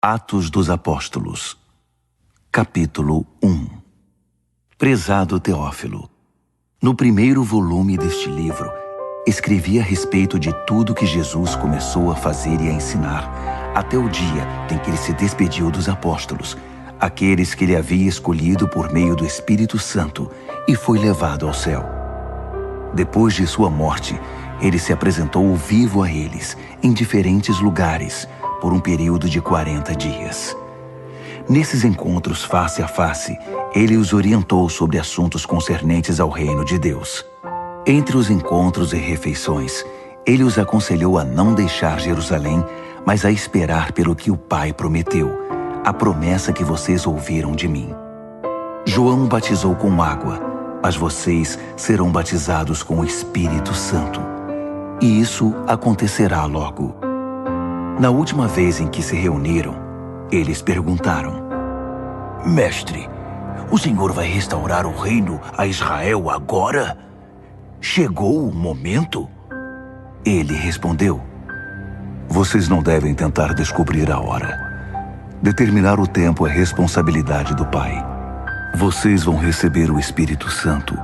Atos dos Apóstolos, capítulo 1. Prezado Teófilo, no primeiro volume deste livro, escrevi a respeito de tudo que Jesus começou a fazer e a ensinar, até o dia em que ele se despediu dos apóstolos, aqueles que ele havia escolhido por meio do Espírito Santo, e foi levado ao céu. Depois de sua morte, ele se apresentou vivo a eles, em diferentes lugares, por um período de 40 dias. Nesses encontros face a face, ele os orientou sobre assuntos concernentes ao reino de Deus. Entre os encontros e refeições, ele os aconselhou a não deixar Jerusalém, mas a esperar pelo que o Pai prometeu, a promessa que vocês ouviram de mim. João batizou com água, mas vocês serão batizados com o Espírito Santo. E isso acontecerá logo. Na última vez em que se reuniram, eles perguntaram: Mestre, o Senhor vai restaurar o reino a Israel agora? Chegou o momento? Ele respondeu: Vocês não devem tentar descobrir a hora. Determinar o tempo é responsabilidade do Pai. Vocês vão receber o Espírito Santo,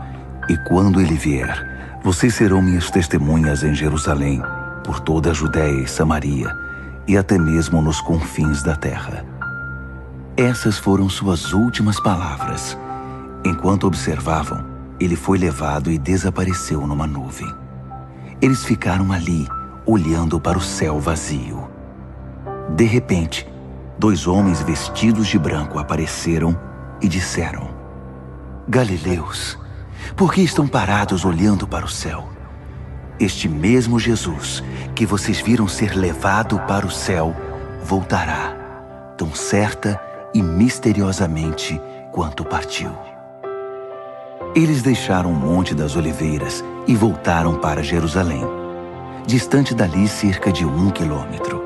e quando ele vier, vocês serão minhas testemunhas em Jerusalém, por toda a Judéia e Samaria, e até mesmo nos confins da terra. Essas foram suas últimas palavras. Enquanto observavam, ele foi levado e desapareceu numa nuvem. Eles ficaram ali, olhando para o céu vazio. De repente, 2 homens vestidos de branco apareceram e disseram: Galileus, por que estão parados olhando para o céu? Este mesmo Jesus, que vocês viram ser levado para o céu, voltará, tão certa e misteriosamente quanto partiu. Eles deixaram o Monte das Oliveiras e voltaram para Jerusalém, distante dali cerca de 1 quilômetro.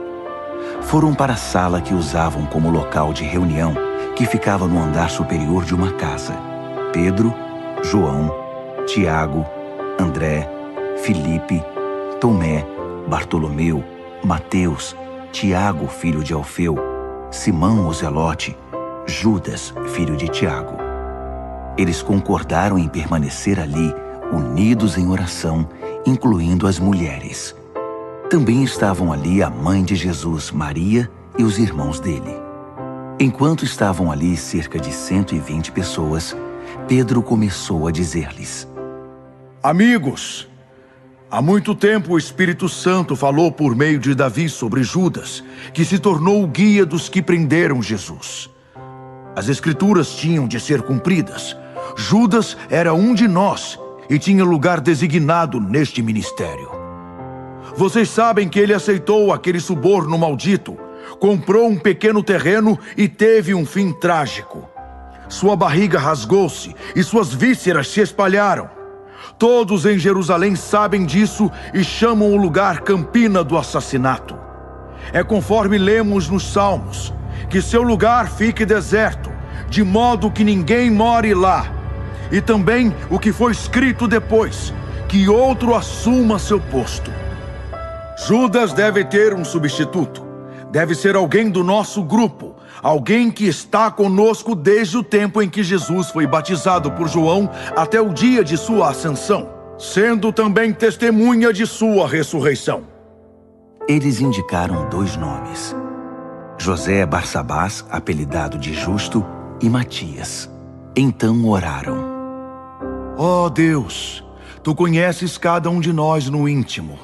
Foram para a sala que usavam como local de reunião, que ficava no andar superior de uma casa. Pedro, João, Tiago, André, Filipe, Tomé, Bartolomeu, Mateus, Tiago, filho de Alfeu, Simão o Zelote, Judas, filho de Tiago. Eles concordaram em permanecer ali, unidos em oração, incluindo as mulheres. Também estavam ali a mãe de Jesus, Maria, e os irmãos dele. Enquanto estavam ali cerca de 120 pessoas, Pedro começou a dizer-lhes: Amigos, há muito tempo o Espírito Santo falou por meio de Davi sobre Judas, que se tornou o guia dos que prenderam Jesus. As Escrituras tinham de ser cumpridas. Judas era um de nós e tinha lugar designado neste ministério. Vocês sabem que ele aceitou aquele suborno maldito, comprou um pequeno terreno e teve um fim trágico. Sua barriga rasgou-se e suas vísceras se espalharam. Todos em Jerusalém sabem disso e chamam o lugar Campina do Assassinato. É conforme lemos nos Salmos, que seu lugar fique deserto, de modo que ninguém more lá. E também o que foi escrito depois, que outro assuma seu posto. Judas deve ter um substituto. Deve ser alguém do nosso grupo, alguém que está conosco desde o tempo em que Jesus foi batizado por João até o dia de sua ascensão, sendo também testemunha de sua ressurreição. Eles indicaram 2 nomes: José Barsabás, apelidado de Justo, e Matias. Então oraram: Ó Deus, Tu conheces cada um de nós no íntimo.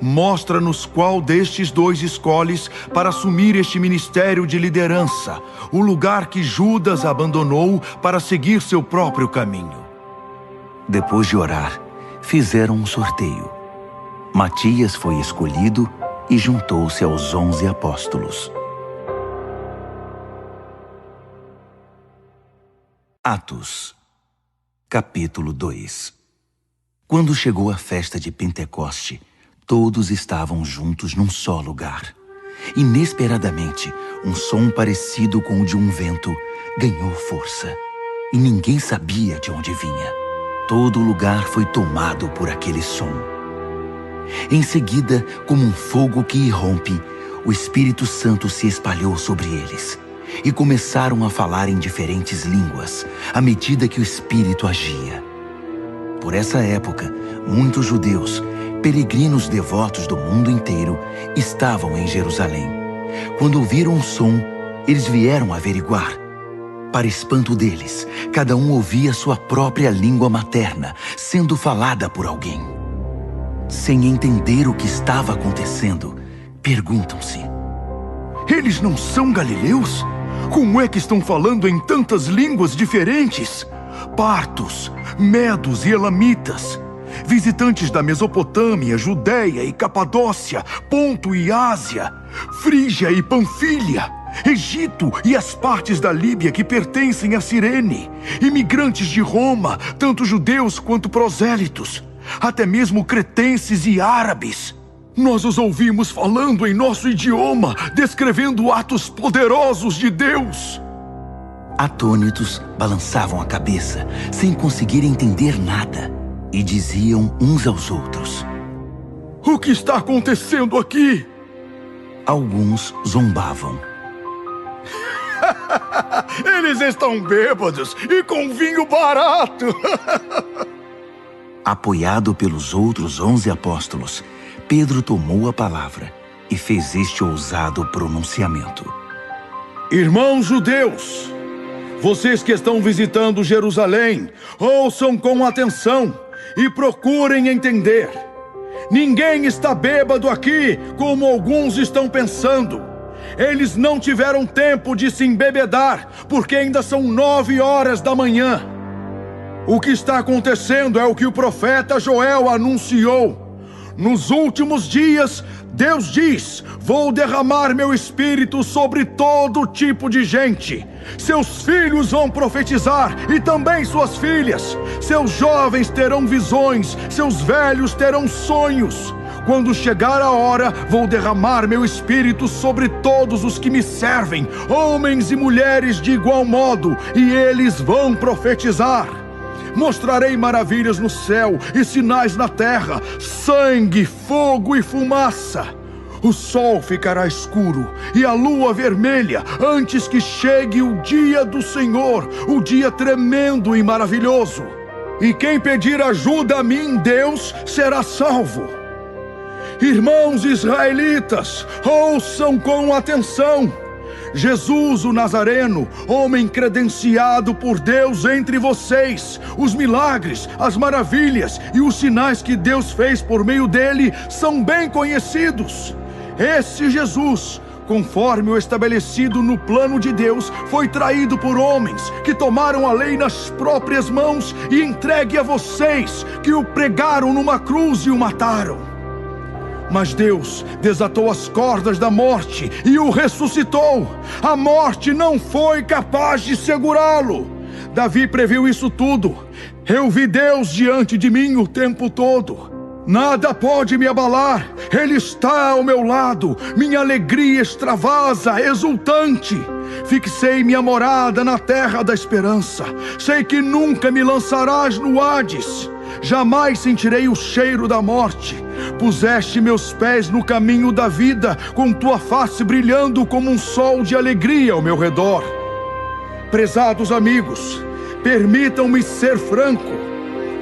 Mostra-nos qual destes 2 escolhes para assumir este ministério de liderança, o lugar que Judas abandonou para seguir seu próprio caminho. Depois de orar, fizeram um sorteio. Matias foi escolhido e juntou-se aos 11 apóstolos. Atos, capítulo 2. Quando chegou a festa de Pentecoste, todos estavam juntos num só lugar. Inesperadamente, um som parecido com o de um vento ganhou força, e ninguém sabia de onde vinha. Todo o lugar foi tomado por aquele som. Em seguida, como um fogo que irrompe, o Espírito Santo se espalhou sobre eles e começaram a falar em diferentes línguas à medida que o Espírito agia. Por essa época, muitos judeus, peregrinos devotos do mundo inteiro, estavam em Jerusalém. Quando ouviram o som, eles vieram averiguar. Para espanto deles, cada um ouvia sua própria língua materna sendo falada por alguém. Sem entender o que estava acontecendo, perguntam-se: eles não são galileus? Como é que estão falando em tantas línguas diferentes? Partos, medos e elamitas, visitantes da Mesopotâmia, Judéia e Capadócia, Ponto e Ásia, Frígia e Panfília, Egito e as partes da Líbia que pertencem a Cirene, imigrantes de Roma, tanto judeus quanto prosélitos, até mesmo cretenses e árabes. Nós os ouvimos falando em nosso idioma, descrevendo atos poderosos de Deus. Atônitos, balançavam a cabeça, sem conseguir entender nada, e diziam uns aos outros: o que está acontecendo aqui? Alguns zombavam. Eles estão bêbados e com vinho barato. Apoiado pelos outros 11 apóstolos, Pedro tomou a palavra e fez este ousado pronunciamento: irmãos judeus, vocês que estão visitando Jerusalém, ouçam com atenção e procurem entender. Ninguém está bêbado aqui, como alguns estão pensando. Eles não tiveram tempo de se embebedar, porque ainda são 9 horas da manhã. O que está acontecendo é o que o profeta Joel anunciou. Nos últimos dias, Deus diz: vou derramar meu espírito sobre todo tipo de gente. Seus filhos vão profetizar e também suas filhas. Seus jovens terão visões, seus velhos terão sonhos. Quando chegar a hora, vou derramar meu espírito sobre todos os que me servem, homens e mulheres de igual modo, e eles vão profetizar. Mostrarei maravilhas no céu e sinais na terra, sangue, fogo e fumaça. O sol ficará escuro e a lua vermelha antes que chegue o dia do Senhor, o dia tremendo e maravilhoso. E quem pedir ajuda a mim, Deus, será salvo. Irmãos israelitas, ouçam com atenção. Jesus, o Nazareno, homem credenciado por Deus entre vocês, os milagres, as maravilhas e os sinais que Deus fez por meio dele são bem conhecidos. Esse Jesus, conforme o estabelecido no plano de Deus, foi traído por homens que tomaram a lei nas próprias mãos e entregue a vocês, que o pregaram numa cruz e o mataram. Mas Deus desatou as cordas da morte e o ressuscitou. A morte não foi capaz de segurá-lo. Davi previu isso tudo. Eu vi Deus diante de mim o tempo todo. Nada pode me abalar. Ele está ao meu lado. Minha alegria extravasa, exultante. Fixei minha morada na terra da esperança. Sei que nunca me lançarás no Hades. Jamais sentirei o cheiro da morte. Puseste meus pés no caminho da vida, com tua face brilhando como um sol de alegria ao meu redor. Prezados amigos, permitam-me ser franco.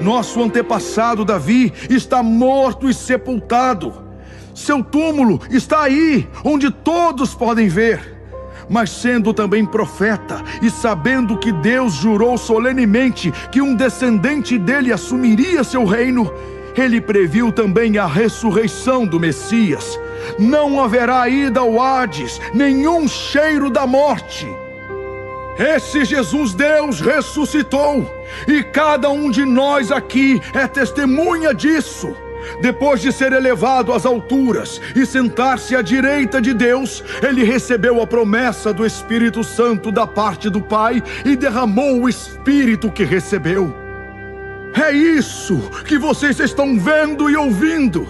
Nosso antepassado Davi está morto e sepultado. Seu túmulo está aí, onde todos podem ver. Mas sendo também profeta e sabendo que Deus jurou solenemente que um descendente dele assumiria seu reino, ele previu também a ressurreição do Messias. Não haverá ida ao Hades, nenhum cheiro da morte. Esse Jesus Deus ressuscitou, e cada um de nós aqui é testemunha disso. Depois de ser elevado às alturas e sentar-se à direita de Deus, ele recebeu a promessa do Espírito Santo da parte do Pai e derramou o Espírito que recebeu. É isso que vocês estão vendo e ouvindo.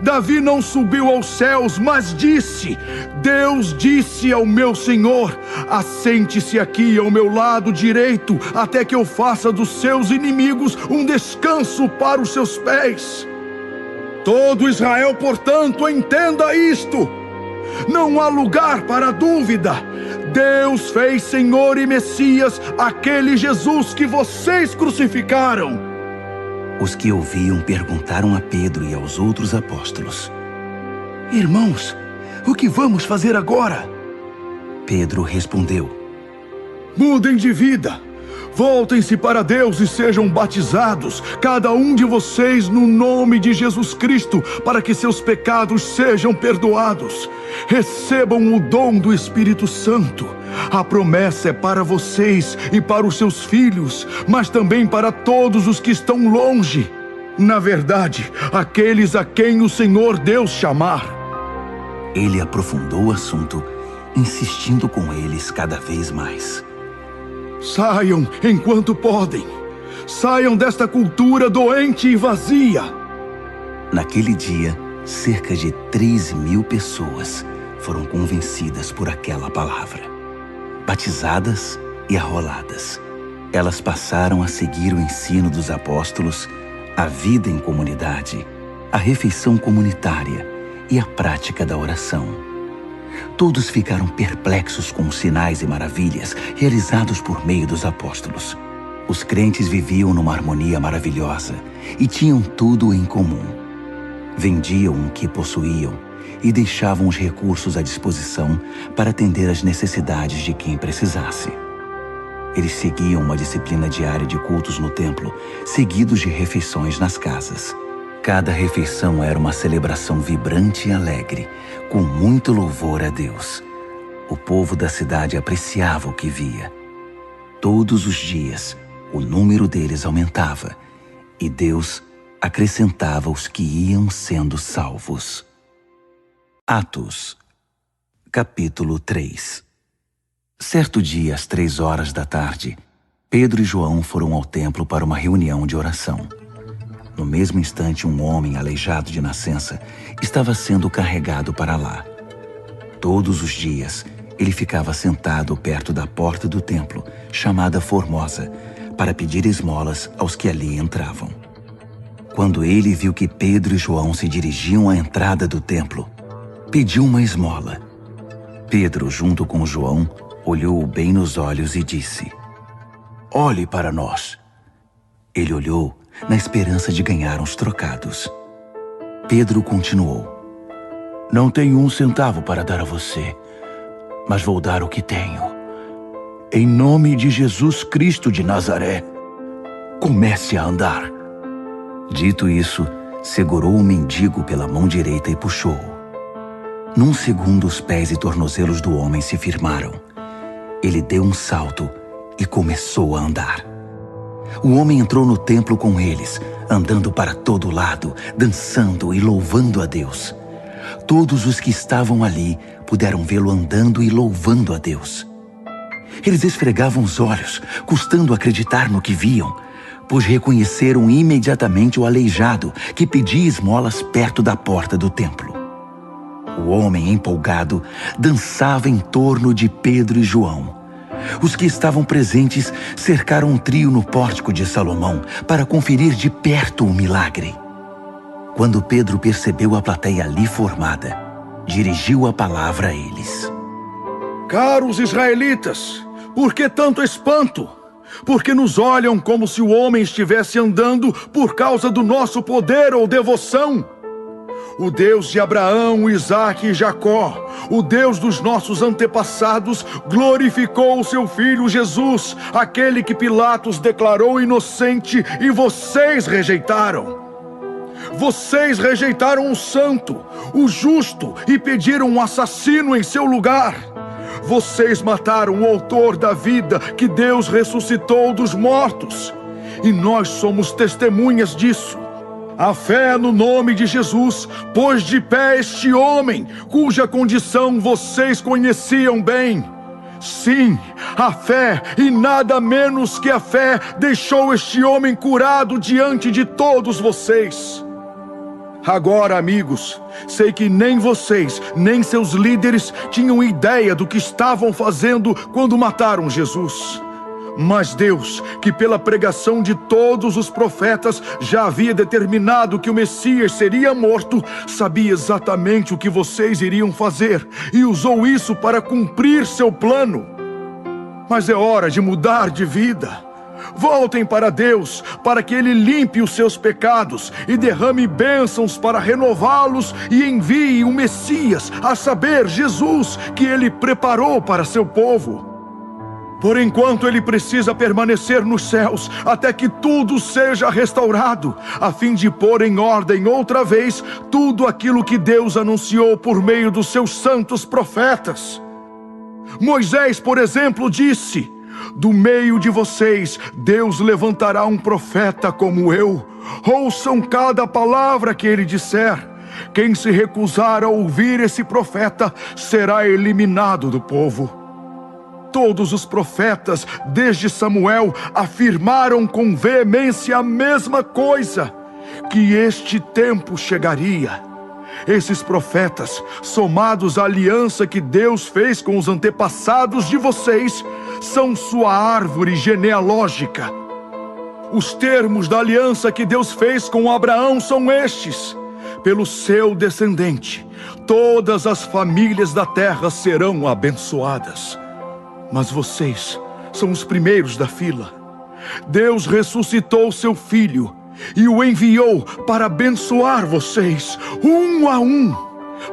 Davi não subiu aos céus, mas disse: Deus disse ao meu Senhor: assente-se aqui ao meu lado direito, até que eu faça dos seus inimigos um descanso para os seus pés. Todo Israel, portanto, entenda isto. Não há lugar para dúvida. Deus fez Senhor e Messias aquele Jesus que vocês crucificaram. Os que ouviam perguntaram a Pedro e aos outros apóstolos: Irmãos, o que vamos fazer agora? Pedro respondeu: Mudem de vida. Voltem-se para Deus e sejam batizados, cada um de vocês, no nome de Jesus Cristo, para que seus pecados sejam perdoados. Recebam o dom do Espírito Santo. A promessa é para vocês e para os seus filhos, mas também para todos os que estão longe. Na verdade, aqueles a quem o Senhor Deus chamar. Ele aprofundou o assunto, insistindo com eles cada vez mais. Saiam enquanto podem. Saiam desta cultura doente e vazia. Naquele dia, cerca de 13.000 pessoas foram convencidas por aquela palavra, batizadas e arroladas. Elas passaram a seguir o ensino dos apóstolos, a vida em comunidade, a refeição comunitária e a prática da oração. Todos ficaram perplexos com os sinais e maravilhas realizados por meio dos apóstolos. Os crentes viviam numa harmonia maravilhosa e tinham tudo em comum. Vendiam o que possuíam e deixavam os recursos à disposição para atender às necessidades de quem precisasse. Eles seguiam uma disciplina diária de cultos no templo, seguidos de refeições nas casas. Cada refeição era uma celebração vibrante e alegre, com muito louvor a Deus. O povo da cidade apreciava o que via. Todos os dias, o número deles aumentava, e Deus acrescentava os que iam sendo salvos. Atos, capítulo 3. Certo dia, às 3 da tarde, Pedro e João foram ao templo para uma reunião de oração. No mesmo instante, um homem aleijado de nascença estava sendo carregado para lá. Todos os dias, ele ficava sentado perto da porta do templo, chamada Formosa, para pedir esmolas aos que ali entravam. Quando ele viu que Pedro e João se dirigiam à entrada do templo, pediu uma esmola. Pedro, junto com João, olhou-o bem nos olhos e disse: Olhe para nós. Ele olhou na esperança de ganhar uns trocados. Pedro continuou: Não tenho 1 centavo para dar a você, mas vou dar o que tenho. Em nome de Jesus Cristo de Nazaré, comece a andar. Dito isso, segurou o mendigo pela mão direita e puxou-o. Num segundo, os pés e tornozelos do homem se firmaram. Ele deu um salto e começou a andar. O homem entrou no templo com eles, andando para todo lado, dançando e louvando a Deus. Todos os que estavam ali puderam vê-lo andando e louvando a Deus. Eles esfregavam os olhos, custando acreditar no que viam, pois reconheceram imediatamente o aleijado que pedia esmolas perto da porta do templo. O homem, empolgado, dançava em torno de Pedro e João. Os que estavam presentes cercaram um trio no pórtico de Salomão para conferir de perto o milagre. Quando Pedro percebeu a plateia ali formada, dirigiu a palavra a eles. Caros israelitas, por que tanto espanto? Porque nos olham como se o homem estivesse andando por causa do nosso poder ou devoção? O Deus de Abraão, Isaque e Jacó, o Deus dos nossos antepassados, glorificou o seu filho Jesus, aquele que Pilatos declarou inocente e vocês rejeitaram. Vocês rejeitaram o santo, o justo e pediram um assassino em seu lugar. Vocês mataram o autor da vida que Deus ressuscitou dos mortos. E nós somos testemunhas disso. A fé no nome de Jesus pôs de pé este homem, cuja condição vocês conheciam bem. Sim, a fé, e nada menos que a fé, deixou este homem curado diante de todos vocês. Agora, amigos, sei que nem vocês, nem seus líderes tinham ideia do que estavam fazendo quando mataram Jesus. Mas Deus, que pela pregação de todos os profetas já havia determinado que o Messias seria morto, sabia exatamente o que vocês iriam fazer e usou isso para cumprir seu plano. Mas é hora de mudar de vida. Voltem para Deus, para que Ele limpe os seus pecados e derrame bênçãos para renová-los e envie o Messias, a saber, Jesus, que Ele preparou para seu povo. Por enquanto, Ele precisa permanecer nos céus, até que tudo seja restaurado, a fim de pôr em ordem outra vez tudo aquilo que Deus anunciou por meio dos seus santos profetas. Moisés, por exemplo, disse: do meio de vocês, Deus levantará um profeta como eu. Ouçam cada palavra que ele disser. Quem se recusar a ouvir esse profeta será eliminado do povo. Todos os profetas, desde Samuel, afirmaram com veemência a mesma coisa, que este tempo chegaria. Esses profetas, somados à aliança que Deus fez com os antepassados de vocês, são sua árvore genealógica. Os termos da aliança que Deus fez com Abraão são estes: pelo seu descendente, todas as famílias da terra serão abençoadas. Mas vocês são os primeiros da fila. Deus ressuscitou seu filho e o enviou para abençoar vocês, um a um,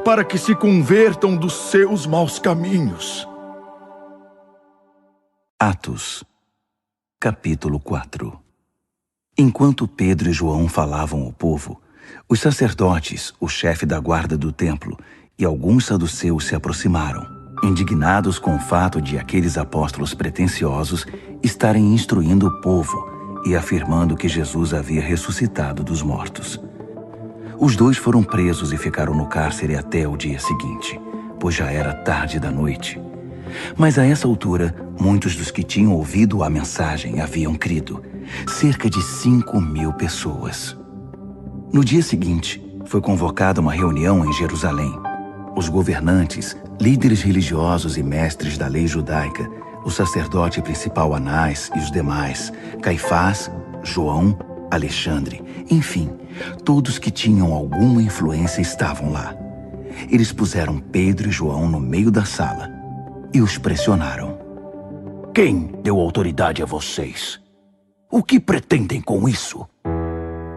para que se convertam dos seus maus caminhos. Atos, capítulo 4. Enquanto Pedro e João falavam ao povo, os sacerdotes, o chefe da guarda do templo e alguns saduceus se aproximaram, indignados com o fato de aqueles apóstolos pretensiosos estarem instruindo o povo e afirmando que Jesus havia ressuscitado dos mortos. Os dois foram presos e ficaram no cárcere até o dia seguinte, pois já era tarde da noite. Mas a essa altura, muitos dos que tinham ouvido a mensagem haviam crido, cerca de 5.000 pessoas. No dia seguinte, foi convocada uma reunião em Jerusalém. Os governantes, líderes religiosos e mestres da lei judaica, o sacerdote principal Anás e os demais, Caifás, João, Alexandre, enfim, todos que tinham alguma influência estavam lá. Eles puseram Pedro e João no meio da sala e os pressionaram. Quem deu autoridade a vocês? O que pretendem com isso?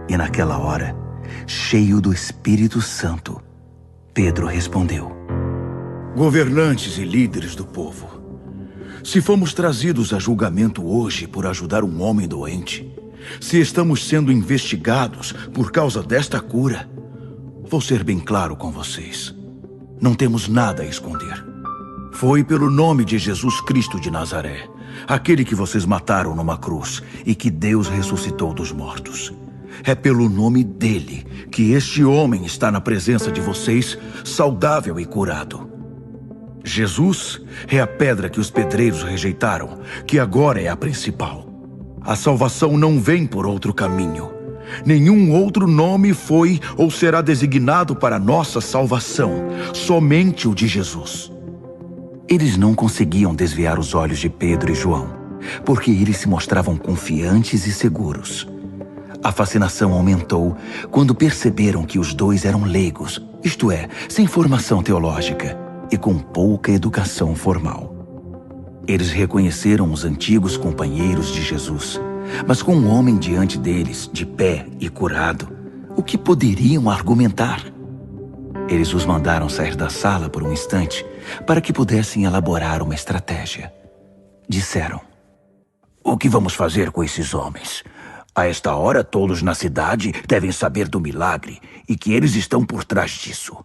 E naquela hora, cheio do Espírito Santo, Pedro respondeu: governantes e líderes do povo, se fomos trazidos a julgamento hoje por ajudar um homem doente, se estamos sendo investigados por causa desta cura, vou ser bem claro com vocês. Não temos nada a esconder. Foi pelo nome de Jesus Cristo de Nazaré, aquele que vocês mataram numa cruz e que Deus ressuscitou dos mortos. É pelo nome dele que este homem está na presença de vocês, saudável e curado. Jesus é a pedra que os pedreiros rejeitaram, que agora é a principal. A salvação não vem por outro caminho. Nenhum outro nome foi ou será designado para nossa salvação, somente o de Jesus. Eles não conseguiam desviar os olhos de Pedro e João, porque eles se mostravam confiantes e seguros. A fascinação aumentou quando perceberam que os dois eram leigos, isto é, sem formação teológica e com pouca educação formal. Eles reconheceram os antigos companheiros de Jesus, mas com um homem diante deles, de pé e curado, o que poderiam argumentar? Eles os mandaram sair da sala por um instante para que pudessem elaborar uma estratégia. Disseram: o que vamos fazer com esses homens? A esta hora, todos na cidade devem saber do milagre e que eles estão por trás disso.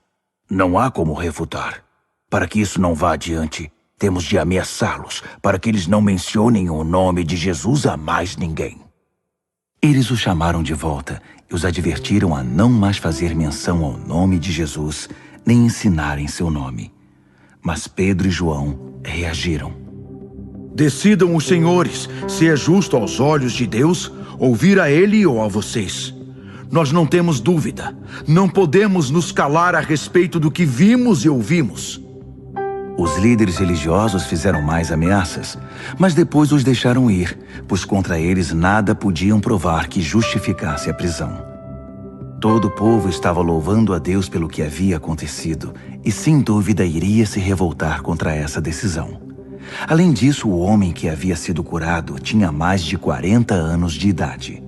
Não há como refutar. Para que isso não vá adiante, temos de ameaçá-los para que eles não mencionem o nome de Jesus a mais ninguém. Eles os chamaram de volta e os advertiram a não mais fazer menção ao nome de Jesus, nem ensinarem seu nome. Mas Pedro e João reagiram. Decidam os senhores se é justo aos olhos de Deus ouvir a ele ou a vocês. Nós não temos dúvida. Não podemos nos calar a respeito do que vimos e ouvimos. Os líderes religiosos fizeram mais ameaças, mas depois os deixaram ir, pois contra eles nada podiam provar que justificasse a prisão. Todo o povo estava louvando a Deus pelo que havia acontecido e sem dúvida iria se revoltar contra essa decisão. Além disso, o homem que havia sido curado tinha mais de 40 anos de idade.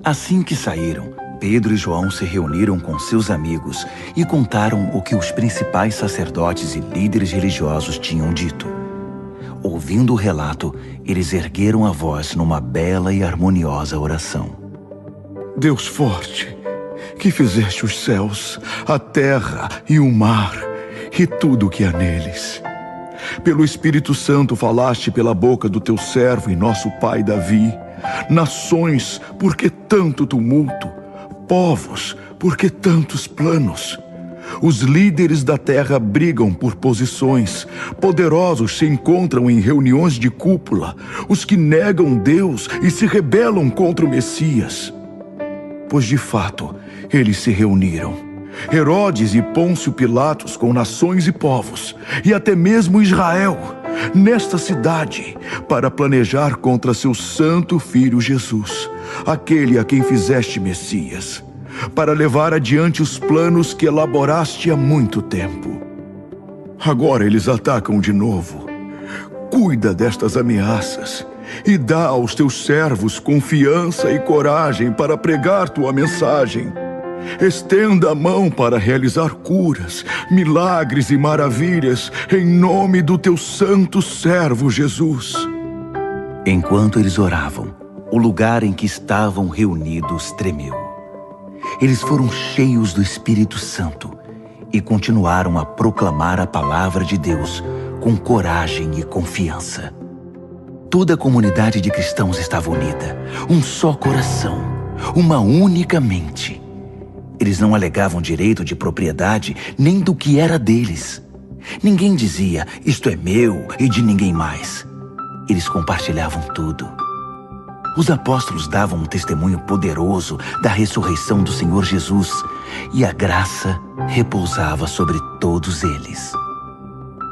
Assim que saíram, Pedro e João se reuniram com seus amigos e contaram o que os principais sacerdotes e líderes religiosos tinham dito. Ouvindo o relato, eles ergueram a voz numa bela e harmoniosa oração. Deus forte, que fizeste os céus, a terra e o mar e tudo o que há neles. Pelo Espírito Santo falaste pela boca do teu servo e nosso pai Davi. Nações, por que tanto tumulto? Povos, por que tantos planos? Os líderes da terra brigam por posições. Poderosos se encontram em reuniões de cúpula. Os que negam Deus e se rebelam contra o Messias. Pois de fato, eles se reuniram. Herodes e Pôncio Pilatos com nações e povos, e até mesmo Israel, nesta cidade, para planejar contra seu santo filho Jesus, aquele a quem fizeste Messias, para levar adiante os planos que elaboraste há muito tempo. Agora eles atacam de novo. Cuida destas ameaças e dá aos teus servos confiança e coragem para pregar tua mensagem. Estenda a mão para realizar curas, milagres e maravilhas em nome do teu santo servo Jesus. Enquanto eles oravam, o lugar em que estavam reunidos tremeu. Eles foram cheios do Espírito Santo e continuaram a proclamar a palavra de Deus com coragem e confiança. Toda a comunidade de cristãos estava unida, um só coração, uma única mente. Eles não alegavam direito de propriedade nem do que era deles. Ninguém dizia, isto é meu e de ninguém mais. Eles compartilhavam tudo. Os apóstolos davam um testemunho poderoso da ressurreição do Senhor Jesus e a graça repousava sobre todos eles.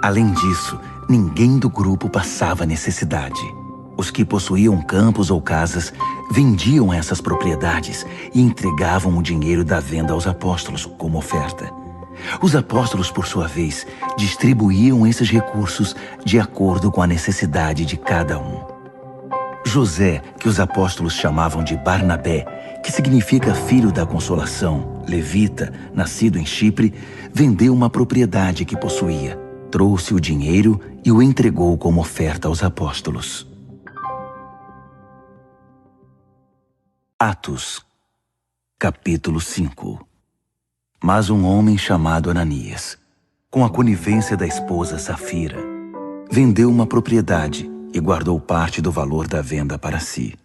Além disso, ninguém do grupo passava necessidade. Os que possuíam campos ou casas vendiam essas propriedades e entregavam o dinheiro da venda aos apóstolos como oferta. Os apóstolos, por sua vez, distribuíam esses recursos de acordo com a necessidade de cada um. José, que os apóstolos chamavam de Barnabé, que significa filho da consolação, levita, nascido em Chipre, vendeu uma propriedade que possuía, trouxe o dinheiro e o entregou como oferta aos apóstolos. Atos, capítulo 5. Mas um homem chamado Ananias, com a conivência da esposa Safira, vendeu uma propriedade e guardou parte do valor da venda para si.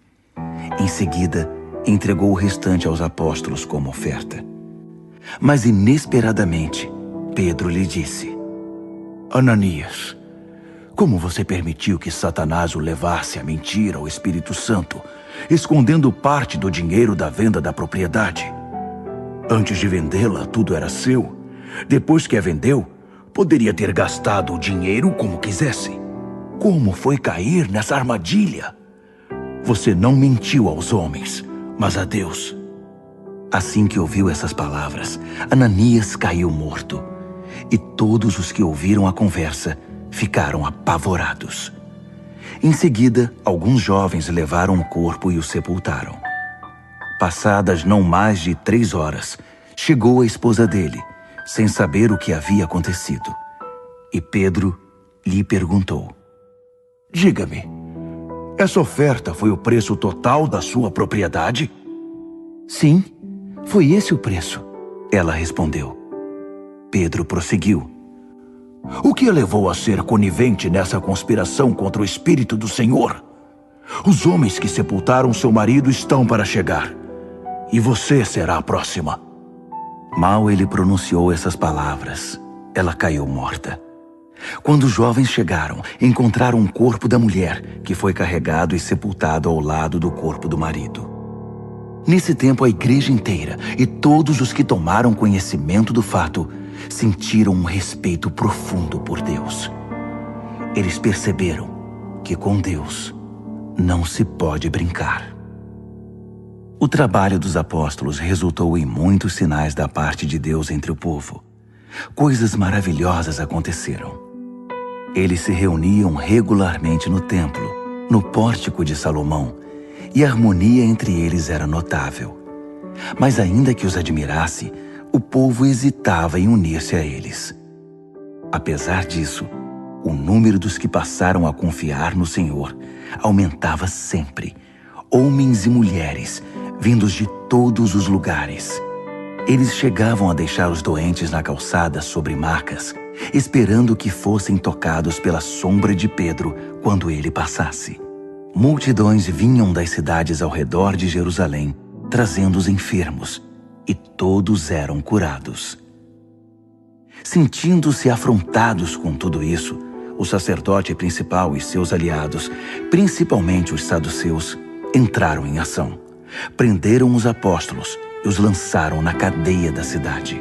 Em seguida, entregou o restante aos apóstolos como oferta. Mas inesperadamente, Pedro lhe disse: Ananias, como você permitiu que Satanás o levasse a mentir ao Espírito Santo, escondendo parte do dinheiro da venda da propriedade? Antes de vendê-la, tudo era seu. Depois que a vendeu, poderia ter gastado o dinheiro como quisesse. Como foi cair nessa armadilha? Você não mentiu aos homens, mas a Deus. Assim que ouviu essas palavras, Ananias caiu morto. E todos os que ouviram a conversa ficaram apavorados. Em seguida, alguns jovens levaram o corpo e o sepultaram. Passadas não mais de 3 horas, chegou a esposa dele, sem saber o que havia acontecido. E Pedro lhe perguntou: Diga-me, essa oferta foi o preço total da sua propriedade? Sim, foi esse o preço, ela respondeu. Pedro prosseguiu: O que a levou a ser conivente nessa conspiração contra o Espírito do Senhor? Os homens que sepultaram seu marido estão para chegar, e você será a próxima. Mal ele pronunciou essas palavras, ela caiu morta. Quando os jovens chegaram, encontraram o corpo da mulher, que foi carregado e sepultado ao lado do corpo do marido. Nesse tempo, a igreja inteira e todos os que tomaram conhecimento do fato sentiram um respeito profundo por Deus. Eles perceberam que com Deus não se pode brincar. O trabalho dos apóstolos resultou em muitos sinais da parte de Deus entre o povo. Coisas maravilhosas aconteceram. Eles se reuniam regularmente no templo, no pórtico de Salomão, e a harmonia entre eles era notável. Mas ainda que os admirasse, o povo hesitava em unir-se a eles. Apesar disso, o número dos que passaram a confiar no Senhor aumentava sempre, homens e mulheres, vindos de todos os lugares. Eles chegavam a deixar os doentes na calçada sobre macas, esperando que fossem tocados pela sombra de Pedro quando ele passasse. Multidões vinham das cidades ao redor de Jerusalém, trazendo os enfermos, e todos eram curados. Sentindo-se afrontados com tudo isso, o sacerdote principal e seus aliados, principalmente os saduceus, entraram em ação. Prenderam os apóstolos e os lançaram na cadeia da cidade.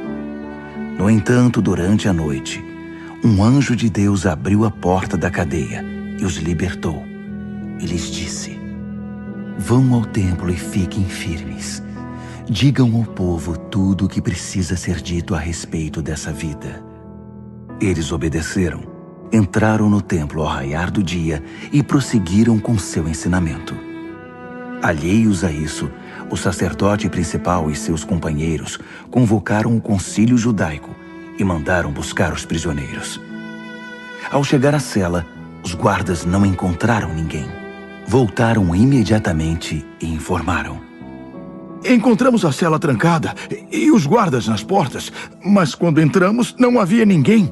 No entanto, durante a noite, um anjo de Deus abriu a porta da cadeia e os libertou. E lhes disse: vão ao templo e fiquem firmes. Digam ao povo tudo o que precisa ser dito a respeito dessa vida. Eles obedeceram, entraram no templo ao raiar do dia e prosseguiram com seu ensinamento. Alheios a isso, o sacerdote principal e seus companheiros convocaram o concílio judaico e mandaram buscar os prisioneiros. Ao chegar à cela, os guardas não encontraram ninguém. Voltaram imediatamente e informaram: encontramos a cela trancada e os guardas nas portas, mas quando entramos não havia ninguém.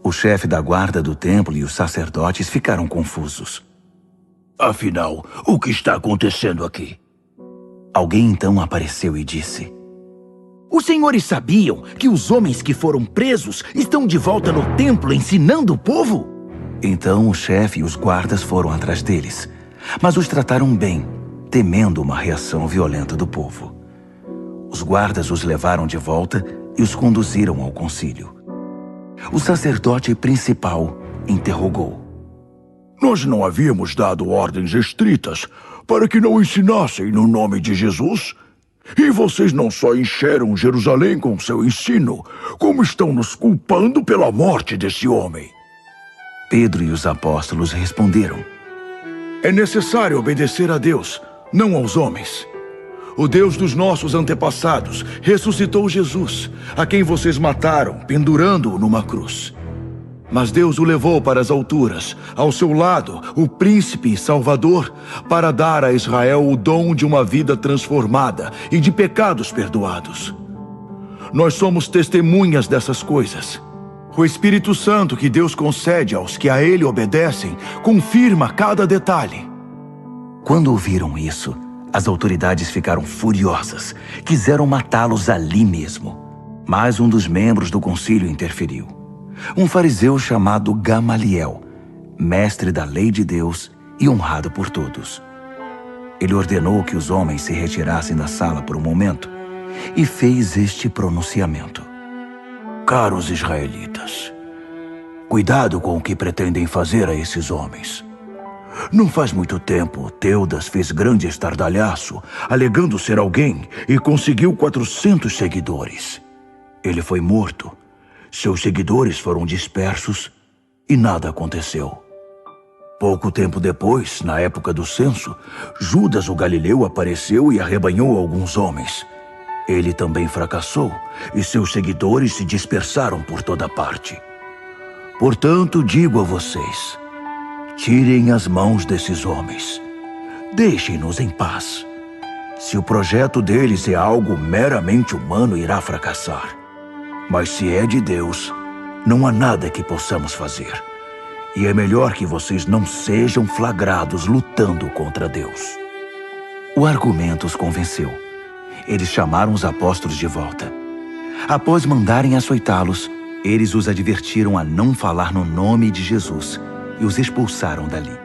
O chefe da guarda do templo e os sacerdotes ficaram confusos. Afinal, o que está acontecendo aqui? Alguém então apareceu e disse: os senhores sabiam que os homens que foram presos estão de volta no templo ensinando o povo? Então o chefe e os guardas foram atrás deles, mas os trataram bem, temendo uma reação violenta do povo. Os guardas os levaram de volta e os conduziram ao concílio. O sacerdote principal interrogou: nós não havíamos dado ordens estritas para que não ensinassem no nome de Jesus? E vocês não só encheram Jerusalém com seu ensino, como estão nos culpando pela morte desse homem. Pedro e os apóstolos responderam: é necessário obedecer a Deus, não aos homens. O Deus dos nossos antepassados ressuscitou Jesus, a quem vocês mataram, pendurando-o numa cruz. Mas Deus o levou para as alturas, ao seu lado, o príncipe e salvador, para dar a Israel o dom de uma vida transformada e de pecados perdoados. Nós somos testemunhas dessas coisas. O Espírito Santo que Deus concede aos que a Ele obedecem confirma cada detalhe. Quando ouviram isso, as autoridades ficaram furiosas, quiseram matá-los ali mesmo. Mas um dos membros do concílio interferiu. Um fariseu chamado Gamaliel, mestre da lei de Deus e honrado por todos. Ele ordenou que os homens se retirassem da sala por um momento e fez este pronunciamento: caros israelitas, cuidado com o que pretendem fazer a esses homens. Não faz muito tempo, Teudas fez grande estardalhaço, alegando ser alguém, e conseguiu 400 seguidores. Ele foi morto. Seus seguidores foram dispersos e nada aconteceu. Pouco tempo depois, na época do censo, Judas o Galileu apareceu e arrebanhou alguns homens. Ele também fracassou e seus seguidores se dispersaram por toda parte. Portanto, digo a vocês: tirem as mãos desses homens. Deixem-nos em paz. Se o projeto deles é algo meramente humano, irá fracassar. Mas se é de Deus, não há nada que possamos fazer. E é melhor que vocês não sejam flagrados lutando contra Deus. O argumento os convenceu. Eles chamaram os apóstolos de volta. Após mandarem açoitá-los, eles os advertiram a não falar no nome de Jesus e os expulsaram dali.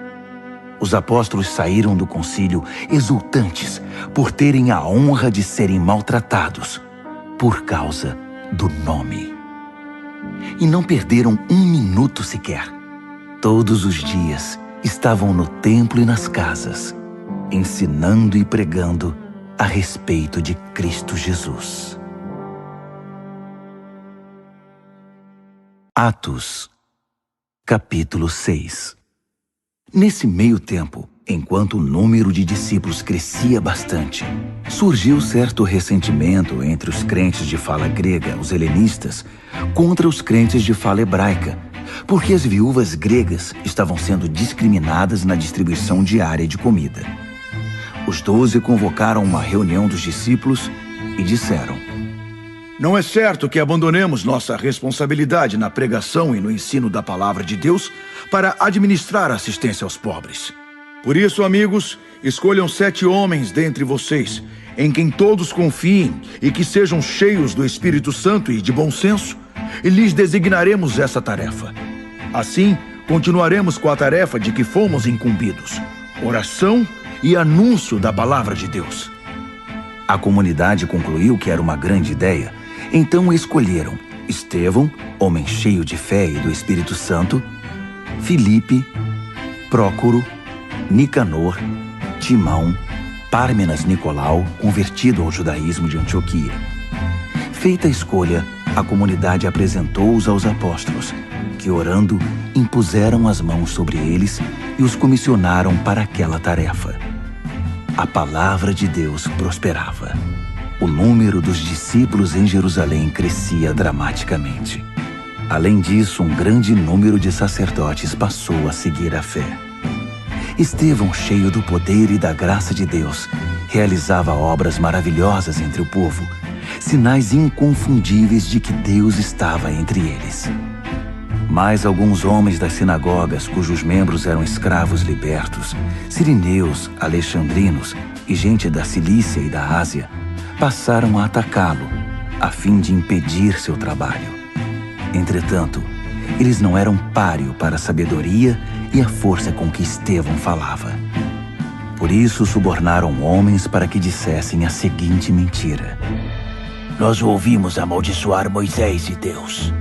Os apóstolos saíram do concílio exultantes por terem a honra de serem maltratados por causa do nome. e não perderam um minuto sequer. Todos os dias estavam no templo e nas casas, ensinando e pregando a respeito de Cristo Jesus. Atos, capítulo 6. Nesse meio tempo, enquanto o número de discípulos crescia bastante, surgiu certo ressentimento entre os crentes de fala grega, os helenistas, contra os crentes de fala hebraica, porque as viúvas gregas estavam sendo discriminadas na distribuição diária de comida. Os 12 convocaram uma reunião dos discípulos e disseram: Não é certo que abandonemos nossa responsabilidade na pregação e no ensino da palavra de Deus para administrar a assistência aos pobres. Por isso, amigos, escolham 7 homens dentre vocês, em quem todos confiem e que sejam cheios do Espírito Santo e de bom senso, e lhes designaremos essa tarefa. Assim, continuaremos com a tarefa de que fomos incumbidos: oração e anúncio da palavra de Deus. A comunidade concluiu que era uma grande ideia, então escolheram Estevão, homem cheio de fé e do Espírito Santo, Filipe, Prócoro, Nicanor, Timão, Pármenas Nicolau, convertido ao judaísmo de Antioquia. Feita a escolha, a comunidade apresentou-os aos apóstolos, que, orando, impuseram as mãos sobre eles e os comissionaram para aquela tarefa. A palavra de Deus prosperava. O número dos discípulos em Jerusalém crescia dramaticamente. Além disso, um grande número de sacerdotes passou a seguir a fé. Estevão, cheio do poder e da graça de Deus, realizava obras maravilhosas entre o povo, sinais inconfundíveis de que Deus estava entre eles. Mas alguns homens das sinagogas, cujos membros eram escravos libertos, sirineus, alexandrinos e gente da Cilícia e da Ásia, passaram a atacá-lo, a fim de impedir seu trabalho. Entretanto, eles não eram páreo para a sabedoria e a força com que Estevão falava. Por isso subornaram homens para que dissessem a seguinte mentira: Nós o ouvimos amaldiçoar Moisés e Deus.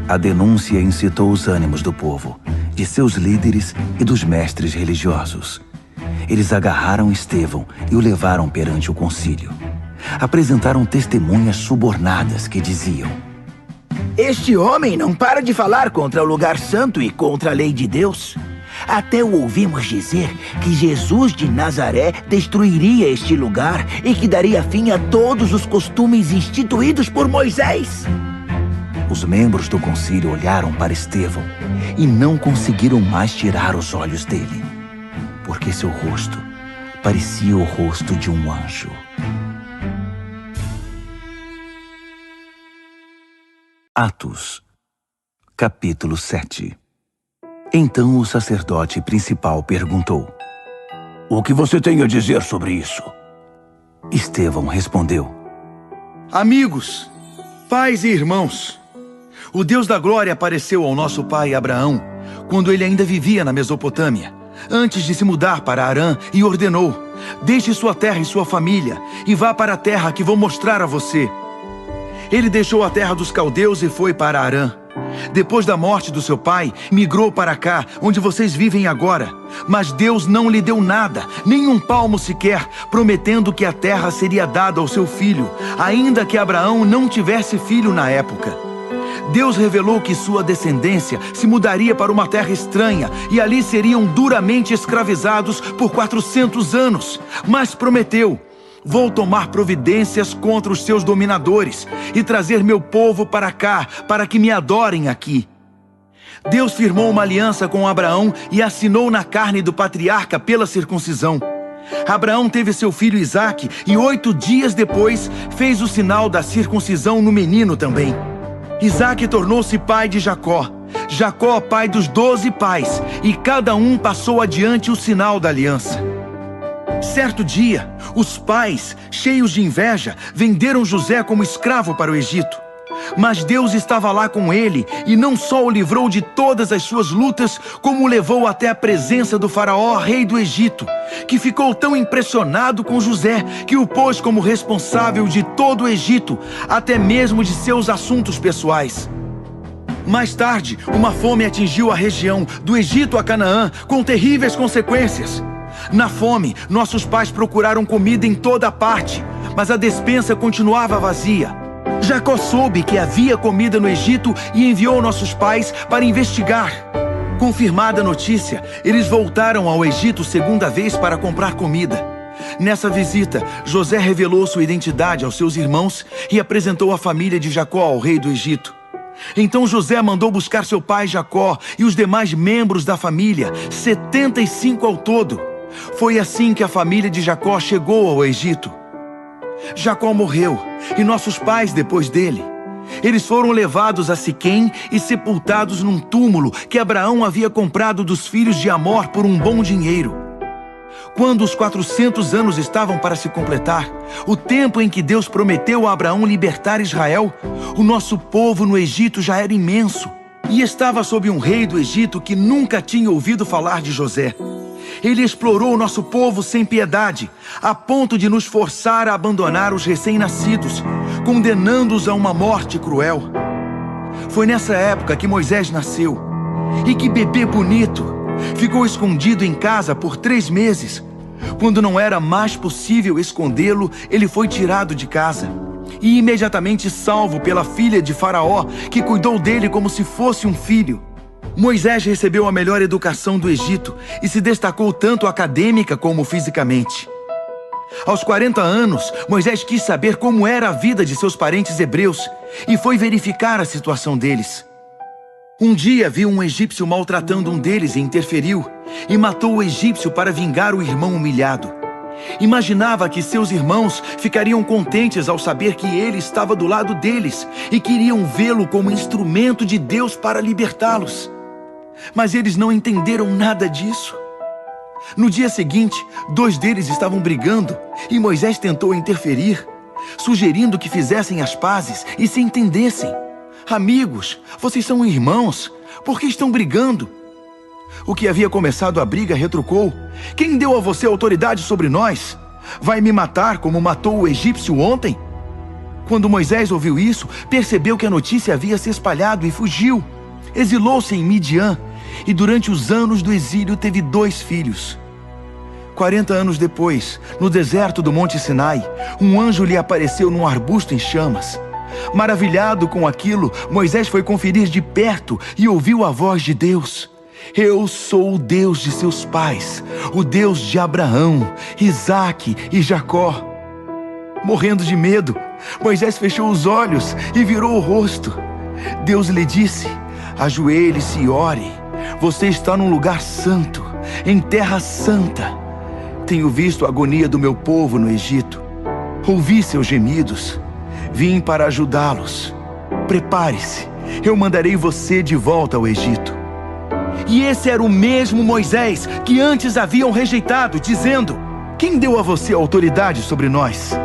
A denúncia incitou os ânimos do povo, de seus líderes e dos mestres religiosos. Eles agarraram Estevão e o levaram perante o concílio. Apresentaram testemunhas subornadas que diziam: Este homem não para de falar contra o lugar santo e contra a lei de Deus. Até o ouvimos dizer que Jesus de Nazaré destruiria este lugar e que daria fim a todos os costumes instituídos por Moisés. Os membros do concílio olharam para Estevão e não conseguiram mais tirar os olhos dele, porque seu rosto parecia o rosto de um anjo. Atos, capítulo 7. Então o sacerdote principal perguntou: O que você tem a dizer sobre isso? Estevão respondeu: Amigos, pais e irmãos, o Deus da glória apareceu ao nosso pai Abraão quando ele ainda vivia na Mesopotâmia, antes de se mudar para Harã, e ordenou: Deixe sua terra e sua família e vá para a terra que vou mostrar a você. Ele deixou a terra dos caldeus e foi para Harã. Depois da morte do seu pai, migrou para cá, onde vocês vivem agora. Mas Deus não lhe deu nada, nem um palmo sequer, prometendo que a terra seria dada ao seu filho, ainda que Abraão não tivesse filho na época. Deus revelou que sua descendência se mudaria para uma terra estranha e ali seriam duramente escravizados por 400 anos, mas prometeu: Vou tomar providências contra os seus dominadores e trazer meu povo para cá, para que me adorem aqui. Deus firmou uma aliança com Abraão e assinou na carne do patriarca pela circuncisão. Abraão teve seu filho Isaque e 8 dias depois fez o sinal da circuncisão no menino também. Isaque tornou-se pai de Jacó, Jacó pai dos 12 pais, e cada um passou adiante o sinal da aliança. Certo dia, os pais, cheios de inveja, venderam José como escravo para o Egito. Mas Deus estava lá com ele e não só o livrou de todas as suas lutas, como o levou até a presença do faraó, rei do Egito, que ficou tão impressionado com José que o pôs como responsável de todo o Egito, até mesmo de seus assuntos pessoais. Mais tarde, uma fome atingiu a região, do Egito a Canaã, com terríveis consequências. Na fome, nossos pais procuraram comida em toda parte, mas a despensa continuava vazia. Jacó soube que havia comida no Egito e enviou nossos pais para investigar. Confirmada a notícia, eles voltaram ao Egito segunda vez para comprar comida. Nessa visita, José revelou sua identidade aos seus irmãos e apresentou a família de Jacó ao rei do Egito. Então José mandou buscar seu pai Jacó e os demais membros da família, 75 ao todo. Foi assim que a família de Jacó chegou ao Egito. Jacó morreu, e nossos pais depois dele. Eles foram levados a Siquém e sepultados num túmulo que Abraão havia comprado dos filhos de Amor por um bom dinheiro. Quando os 400 anos estavam para se completar, o tempo em que Deus prometeu a Abraão libertar Israel, o nosso povo no Egito já era imenso e estava sob um rei do Egito que nunca tinha ouvido falar de José. Ele explorou o nosso povo sem piedade, a ponto de nos forçar a abandonar os recém-nascidos, condenando-os a uma morte cruel. Foi nessa época que Moisés nasceu. E que bebê bonito! Ficou escondido em casa por 3 meses. Quando não era mais possível escondê-lo, ele foi tirado de casa e imediatamente salvo pela filha de Faraó, que cuidou dele como se fosse um filho. Moisés recebeu a melhor educação do Egito e se destacou tanto acadêmica como fisicamente. Aos 40 anos, Moisés quis saber como era a vida de seus parentes hebreus e foi verificar a situação deles. Um dia viu um egípcio maltratando um deles e interferiu, e matou o egípcio para vingar o irmão humilhado. Imaginava que seus irmãos ficariam contentes ao saber que ele estava do lado deles e queriam vê-lo como instrumento de Deus para libertá-los. Mas eles não entenderam nada disso. No dia seguinte, 2 deles estavam brigando e Moisés tentou interferir, sugerindo que fizessem as pazes e se entendessem. Amigos, vocês são irmãos, por que estão brigando? O que havia começado a briga retrucou: quem deu a você autoridade sobre nós? Vai me matar como matou o egípcio ontem? Quando Moisés ouviu isso, percebeu que a notícia havia se espalhado e fugiu. Exilou-se em Midian e durante os anos do exílio teve 2 filhos. 40 anos depois, no deserto do Monte Sinai, um anjo lhe apareceu num arbusto em chamas. Maravilhado com aquilo, Moisés foi conferir de perto e ouviu a voz de Deus. Eu sou o Deus de seus pais, o Deus de Abraão, Isaque e Jacó. Morrendo de medo, Moisés fechou os olhos e virou o rosto. Deus lhe disse: ajoelhe-se e ore. Você está num lugar santo, em terra santa. Tenho visto a agonia do meu povo no Egito. Ouvi seus gemidos. Vim para ajudá-los. Prepare-se, eu mandarei você de volta ao Egito. E esse era o mesmo Moisés que antes haviam rejeitado, dizendo: quem deu a você autoridade sobre nós?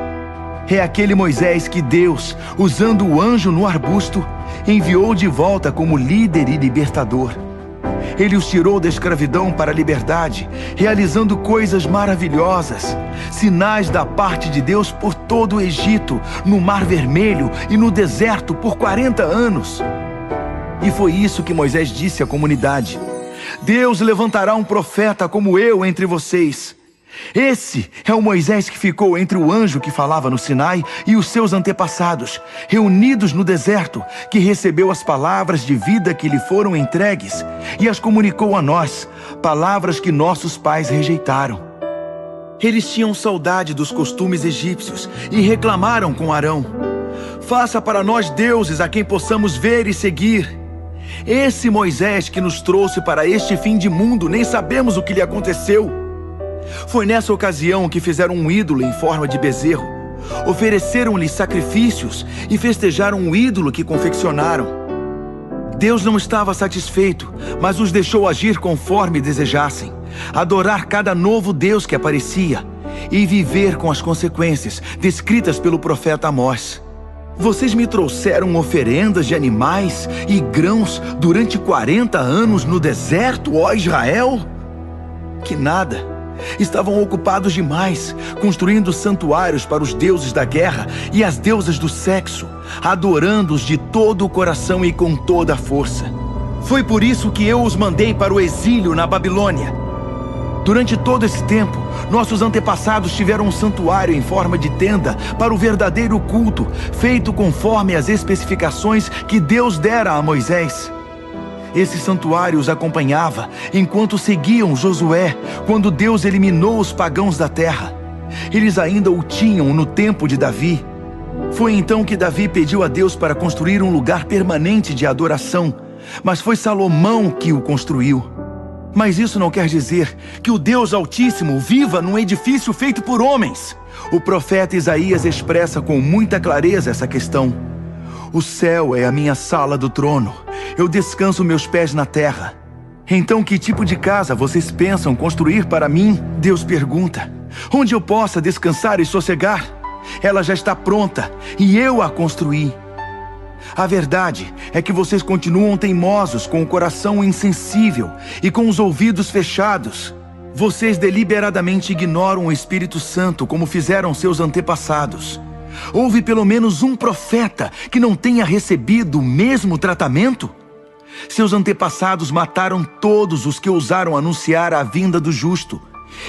É aquele Moisés que Deus, usando o anjo no arbusto, enviou de volta como líder e libertador. Ele os tirou da escravidão para a liberdade, realizando coisas maravilhosas, sinais da parte de Deus por todo o Egito, no Mar Vermelho e no deserto por 40 anos. E foi isso que Moisés disse à comunidade: Deus levantará um profeta como eu entre vocês. Esse é o Moisés que ficou entre o anjo que falava no Sinai e os seus antepassados, reunidos no deserto, que recebeu as palavras de vida que lhe foram entregues e as comunicou a nós, palavras que nossos pais rejeitaram. Eles tinham saudade dos costumes egípcios e reclamaram com Arão: faça para nós deuses a quem possamos ver e seguir. Esse Moisés que nos trouxe para este fim de mundo, nem sabemos o que lhe aconteceu. Foi nessa ocasião que fizeram um ídolo em forma de bezerro, ofereceram-lhe sacrifícios e festejaram um ídolo que confeccionaram. Deus não estava satisfeito, mas os deixou agir conforme desejassem, adorar cada novo Deus que aparecia e viver com as consequências descritas pelo profeta Amós. Vocês me trouxeram oferendas de animais e grãos durante 40 anos no deserto, ó Israel? Que nada! estavam ocupados demais, construindo santuários para os deuses da guerra e as deusas do sexo, adorando-os de todo o coração e com toda a força. Foi por isso que eu os mandei para o exílio na Babilônia. Durante todo esse tempo, nossos antepassados tiveram um santuário em forma de tenda para o verdadeiro culto, feito conforme as especificações que Deus dera a Moisés. Esse santuário os acompanhava enquanto seguiam Josué, quando Deus eliminou os pagãos da terra. Eles ainda o tinham no tempo de Davi. Foi então que Davi pediu a Deus para construir um lugar permanente de adoração, mas foi Salomão que o construiu. Mas isso não quer dizer que o Deus Altíssimo viva num edifício feito por homens. O profeta Isaías expressa com muita clareza essa questão. O céu é a minha sala do trono. Eu descanso meus pés na terra. Então, que tipo de casa vocês pensam construir para mim? Deus pergunta. Onde eu possa descansar e sossegar? Ela já está pronta e eu a construí. A verdade é que vocês continuam teimosos, com o coração insensível e com os ouvidos fechados. Vocês deliberadamente ignoram o Espírito Santo, como fizeram seus antepassados. Houve pelo menos um profeta que não tenha recebido o mesmo tratamento? Seus antepassados mataram todos os que ousaram anunciar a vinda do justo.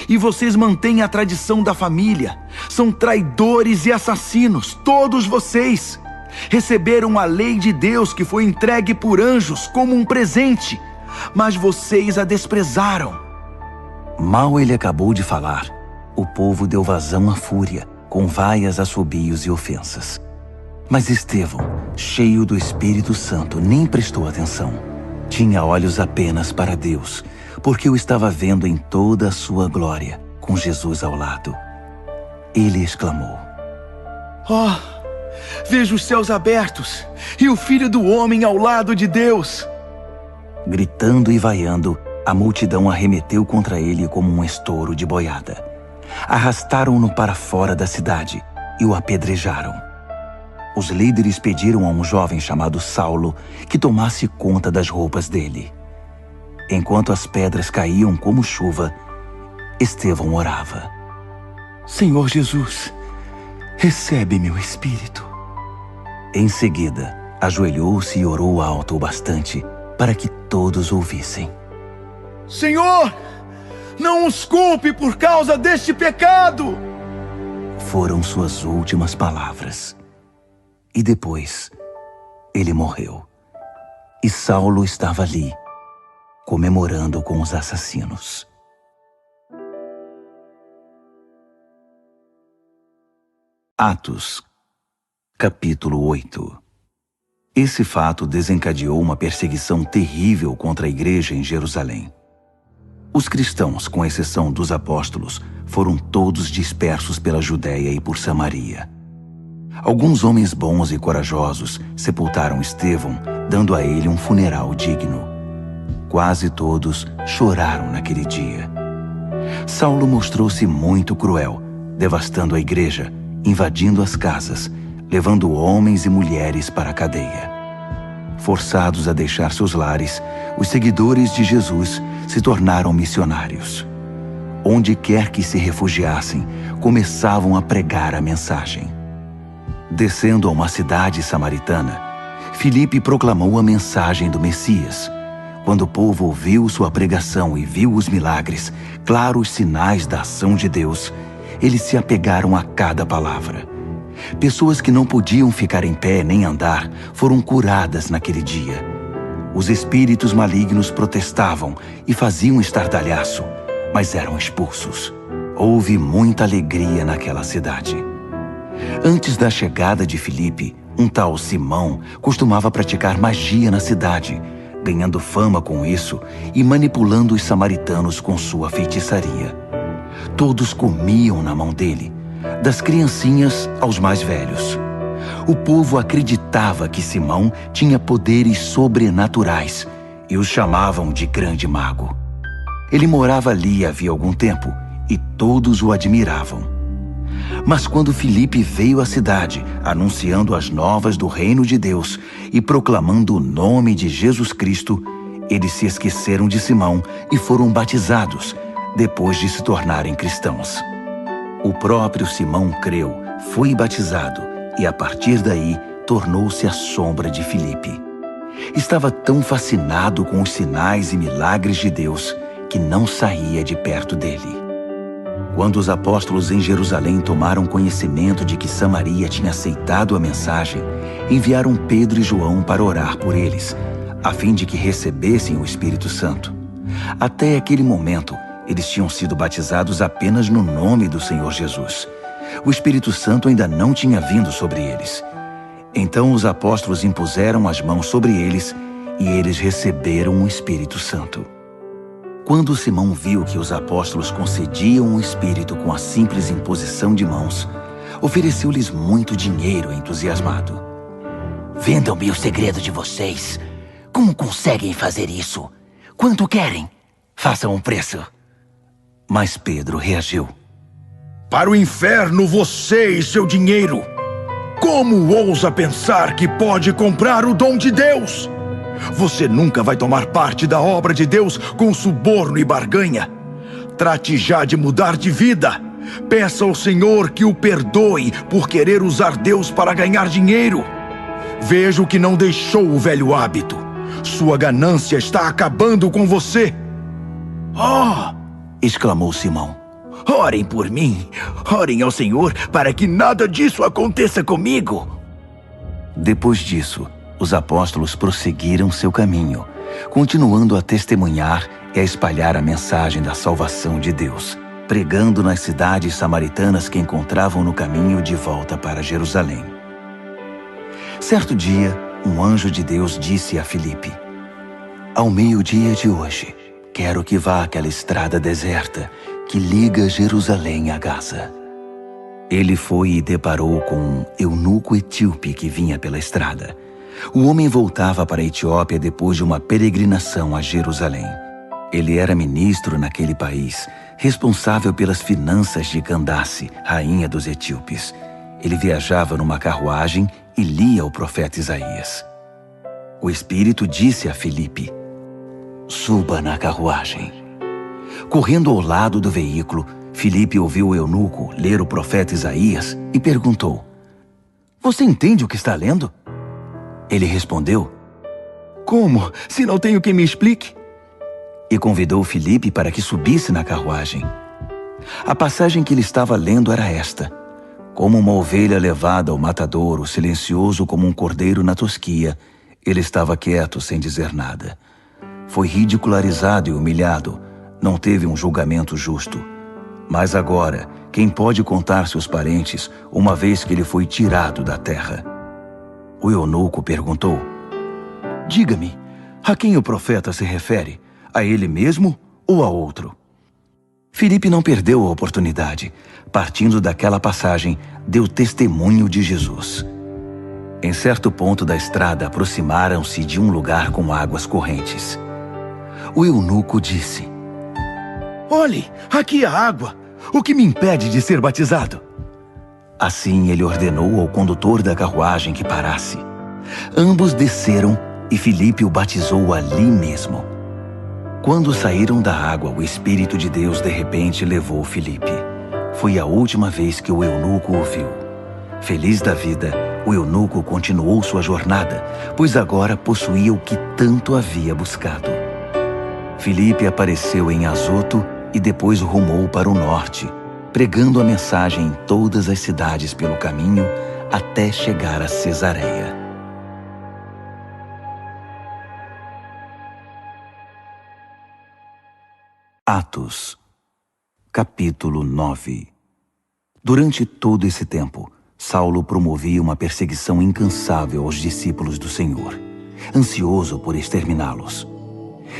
E vocês mantêm a tradição da família. São traidores e assassinos, todos vocês. Receberam a lei de Deus que foi entregue por anjos como um presente, mas vocês a desprezaram. Mal ele acabou de falar, o povo deu vazão à fúria, com vaias, assobios e ofensas. Mas Estevão, cheio do Espírito Santo, nem prestou atenção. Tinha olhos apenas para Deus, porque o estava vendo em toda a sua glória, com Jesus ao lado. Ele exclamou: "Oh, vejo os céus abertos e o Filho do Homem ao lado de Deus." Gritando e vaiando, a multidão arremeteu contra ele como um estouro de boiada. Arrastaram-no para fora da cidade e o apedrejaram. Os líderes pediram a um jovem chamado Saulo que tomasse conta das roupas dele. Enquanto as pedras caíam como chuva, Estevão orava: "Senhor Jesus, recebe meu espírito." Em seguida, ajoelhou-se e orou alto o bastante para que todos ouvissem: "Senhor, não os culpe por causa deste pecado." Foram suas últimas palavras. E depois, ele morreu. E Saulo estava ali, comemorando com os assassinos. Atos, capítulo 8. Esse fato desencadeou uma perseguição terrível contra a igreja em Jerusalém. Os cristãos, com exceção dos apóstolos, foram todos dispersos pela Judéia e por Samaria. Alguns homens bons e corajosos sepultaram Estevão, dando a ele um funeral digno. Quase todos choraram naquele dia. Saulo mostrou-se muito cruel, devastando a igreja, invadindo as casas, levando homens e mulheres para a cadeia. Forçados a deixar seus lares, os seguidores de Jesus se tornaram missionários. Onde quer que se refugiassem, começavam a pregar a mensagem. Descendo a uma cidade samaritana, Filipe proclamou a mensagem do Messias. Quando o povo ouviu sua pregação e viu os milagres, claros sinais da ação de Deus, eles se apegaram a cada palavra. Pessoas que não podiam ficar em pé nem andar foram curadas naquele dia. Os espíritos malignos protestavam e faziam estardalhaço, mas eram expulsos. Houve muita alegria naquela cidade. Antes da chegada de Filipe, um tal Simão costumava praticar magia na cidade, ganhando fama com isso e manipulando os samaritanos com sua feitiçaria. Todos comiam na mão dele, das criancinhas aos mais velhos. O povo acreditava que Simão tinha poderes sobrenaturais e os chamavam de grande mago. Ele morava ali havia algum tempo e todos o admiravam. Mas quando Filipe veio à cidade, anunciando as novas do reino de Deus e proclamando o nome de Jesus Cristo, eles se esqueceram de Simão e foram batizados, depois de se tornarem cristãos. O próprio Simão creu, foi batizado e, a partir daí, tornou-se a sombra de Filipe. Estava tão fascinado com os sinais e milagres de Deus que não saía de perto dele. Quando os apóstolos em Jerusalém tomaram conhecimento de que Samaria tinha aceitado a mensagem, enviaram Pedro e João para orar por eles, a fim de que recebessem o Espírito Santo. Até aquele momento, eles tinham sido batizados apenas no nome do Senhor Jesus. O Espírito Santo ainda não tinha vindo sobre eles. Então os apóstolos impuseram as mãos sobre eles e eles receberam o Espírito Santo. Quando Simão viu que os apóstolos concediam o Espírito com a simples imposição de mãos, ofereceu-lhes muito dinheiro entusiasmado. Vendam-me o segredo de vocês. Como conseguem fazer isso? Quanto querem? Façam um preço. Mas Pedro reagiu. Para o inferno você e seu dinheiro! Como ousa pensar que pode comprar o dom de Deus? Você nunca vai tomar parte da obra de Deus com suborno e barganha. Trate já de mudar de vida. Peça ao Senhor que o perdoe por querer usar Deus para ganhar dinheiro. Vejo que não deixou o velho hábito. Sua ganância está acabando com você. Oh! Exclamou Simão. Orem por mim. Orem ao Senhor para que nada disso aconteça comigo. Depois disso, os apóstolos prosseguiram seu caminho, continuando a testemunhar e a espalhar a mensagem da salvação de Deus, pregando nas cidades samaritanas que encontravam no caminho de volta para Jerusalém. Certo dia, um anjo de Deus disse a Filipe: ao meio-dia de hoje, quero que vá àquela estrada deserta que liga Jerusalém a Gaza. Ele foi e deparou com um eunuco etíope que vinha pela estrada. O homem voltava para a Etiópia depois de uma peregrinação a Jerusalém. Ele era ministro naquele país, responsável pelas finanças de Candace, rainha dos etíopes. Ele viajava numa carruagem e lia o profeta Isaías. O Espírito disse a Filipe: suba na carruagem. Correndo ao lado do veículo, Filipe ouviu o eunuco ler o profeta Isaías e perguntou: você entende o que está lendo? Ele respondeu: como, se não tenho quem me explique? E convidou Filipe para que subisse na carruagem. A passagem que ele estava lendo era esta: como uma ovelha levada ao matadouro, silencioso como um cordeiro na tosquia, ele estava quieto sem dizer nada. Foi ridicularizado e humilhado, não teve um julgamento justo. Mas agora, quem pode contar seus parentes, uma vez que ele foi tirado da terra? O eunuco perguntou: diga-me, a quem o profeta se refere? A ele mesmo ou a outro? Filipe não perdeu a oportunidade. Partindo daquela passagem, deu testemunho de Jesus. Em certo ponto da estrada, aproximaram-se de um lugar com águas correntes. O eunuco disse: olhe, aqui há água. O que me impede de ser batizado? Assim ele ordenou ao condutor da carruagem que parasse. Ambos desceram e Filipe o batizou ali mesmo. Quando saíram da água, o Espírito de Deus de repente levou Filipe. Foi a última vez que o eunuco o viu. Feliz da vida, o eunuco continuou sua jornada, pois agora possuía o que tanto havia buscado. Filipe apareceu em Azoto e depois rumou para o norte, pregando a mensagem em todas as cidades pelo caminho até chegar a Cesareia. Atos, capítulo 9. Durante todo esse tempo, Saulo promovia uma perseguição incansável aos discípulos do Senhor, ansioso por exterminá-los.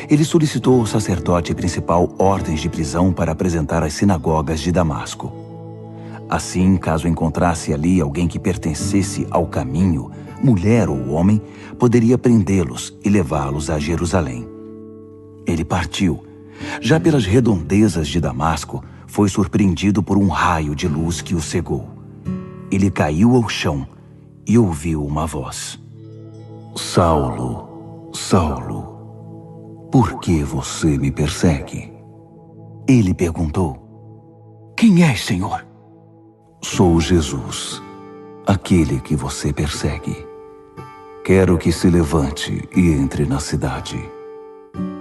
Ele solicitou ao sacerdote principal ordens de prisão para apresentar às sinagogas de Damasco. Assim, caso encontrasse ali alguém que pertencesse ao caminho, mulher ou homem, poderia prendê-los e levá-los a Jerusalém. Ele partiu. Já pelas redondezas de Damasco, foi surpreendido por um raio de luz que o cegou. Ele caiu ao chão e ouviu uma voz: Saulo, Saulo, por que você me persegue? Ele perguntou: Quem és, Senhor? Sou Jesus, aquele que você persegue. Quero que se levante e entre na cidade.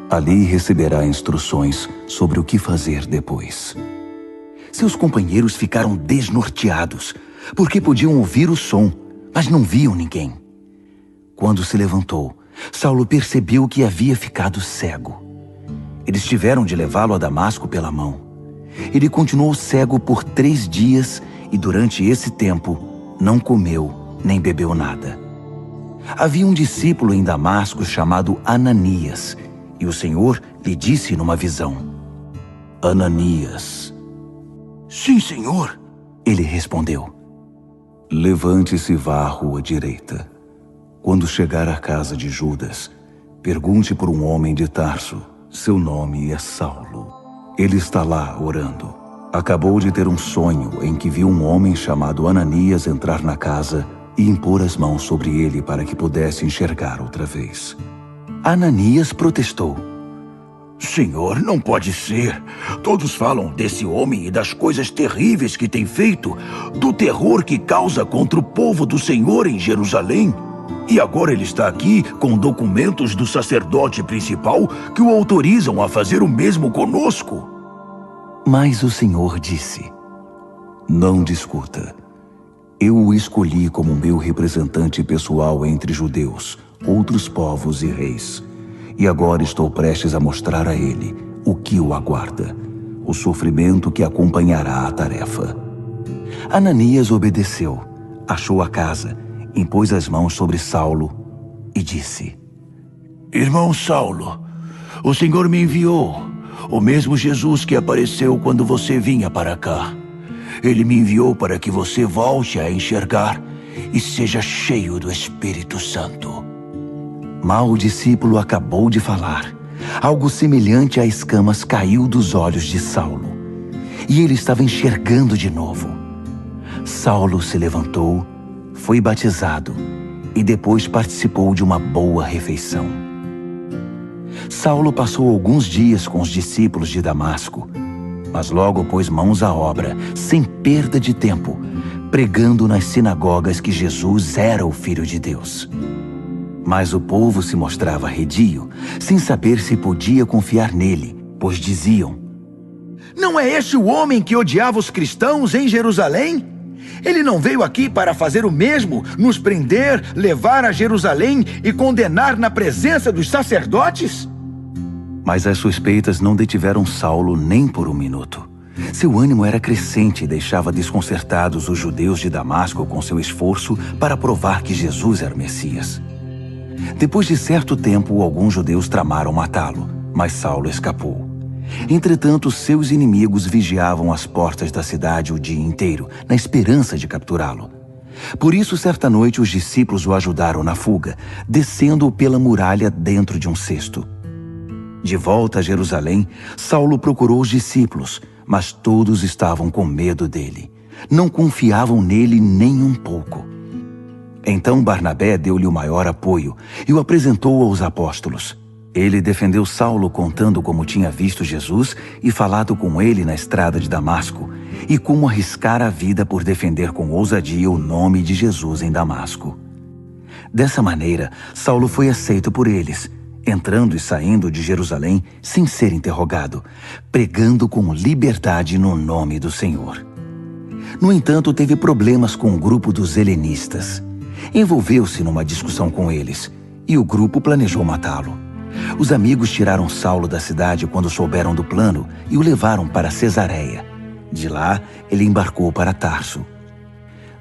Ali receberá instruções sobre o que fazer depois. Seus companheiros ficaram desnorteados, porque podiam ouvir o som, mas não viam ninguém. Quando se levantou, Saulo percebeu que havia ficado cego. Eles tiveram de levá-lo a Damasco pela mão. Ele continuou cego por 3 dias e durante esse tempo não comeu nem bebeu nada. Havia um discípulo em Damasco chamado Ananias, e o Senhor lhe disse numa visão: Ananias. Sim, Senhor, ele respondeu. Levante-se e vá à rua direita. Quando chegar à casa de Judas, pergunte por um homem de Tarso. Seu nome é Saulo. Ele está lá orando. Acabou de ter um sonho em que viu um homem chamado Ananias entrar na casa e impor as mãos sobre ele para que pudesse enxergar outra vez. Ananias protestou. Senhor, não pode ser. Todos falam desse homem e das coisas terríveis que tem feito, do terror que causa contra o povo do Senhor em Jerusalém. E agora ele está aqui com documentos do sacerdote principal que o autorizam a fazer o mesmo conosco. Mas o Senhor disse: Não discuta. Eu o escolhi como meu representante pessoal entre judeus, outros povos e reis. E agora estou prestes a mostrar a ele o que o aguarda, o sofrimento que acompanhará a tarefa. Ananias obedeceu, achou a casa, impôs as mãos sobre Saulo e disse: Irmão Saulo, o Senhor me enviou, o mesmo Jesus que apareceu quando você vinha para cá. Ele me enviou para que você volte a enxergar e seja cheio do Espírito Santo. Mal o discípulo acabou de falar, algo semelhante a escamas caiu dos olhos de Saulo, e ele estava enxergando de novo. Saulo se levantou, foi batizado e depois participou de uma boa refeição. Saulo passou alguns dias com os discípulos de Damasco, mas logo pôs mãos à obra, sem perda de tempo, pregando nas sinagogas que Jesus era o Filho de Deus. Mas o povo se mostrava redio, sem saber se podia confiar nele, pois diziam: Não é este o homem que odiava os cristãos em Jerusalém? Ele não veio aqui para fazer o mesmo, nos prender, levar a Jerusalém e condenar na presença dos sacerdotes? Mas as suspeitas não detiveram Saulo nem por um minuto. Seu ânimo era crescente e deixava desconcertados os judeus de Damasco com seu esforço para provar que Jesus era o Messias. Depois de certo tempo, alguns judeus tramaram matá-lo, mas Saulo escapou. Entretanto, seus inimigos vigiavam as portas da cidade o dia inteiro, na esperança de capturá-lo. Por isso, certa noite, os discípulos o ajudaram na fuga, descendo-o pela muralha dentro de um cesto. De volta a Jerusalém, Saulo procurou os discípulos, mas todos estavam com medo dele. Não confiavam nele nem um pouco. Então Barnabé deu-lhe o maior apoio e o apresentou aos apóstolos. Ele defendeu Saulo contando como tinha visto Jesus e falado com ele na estrada de Damasco, e como arriscara a vida por defender com ousadia o nome de Jesus em Damasco. Dessa maneira, Saulo foi aceito por eles, entrando e saindo de Jerusalém sem ser interrogado, pregando com liberdade no nome do Senhor. No entanto, teve problemas com o grupo dos helenistas. Envolveu-se numa discussão com eles, e o grupo planejou matá-lo. Os amigos tiraram Saulo da cidade quando souberam do plano e o levaram para Cesareia. De lá, ele embarcou para Tarso.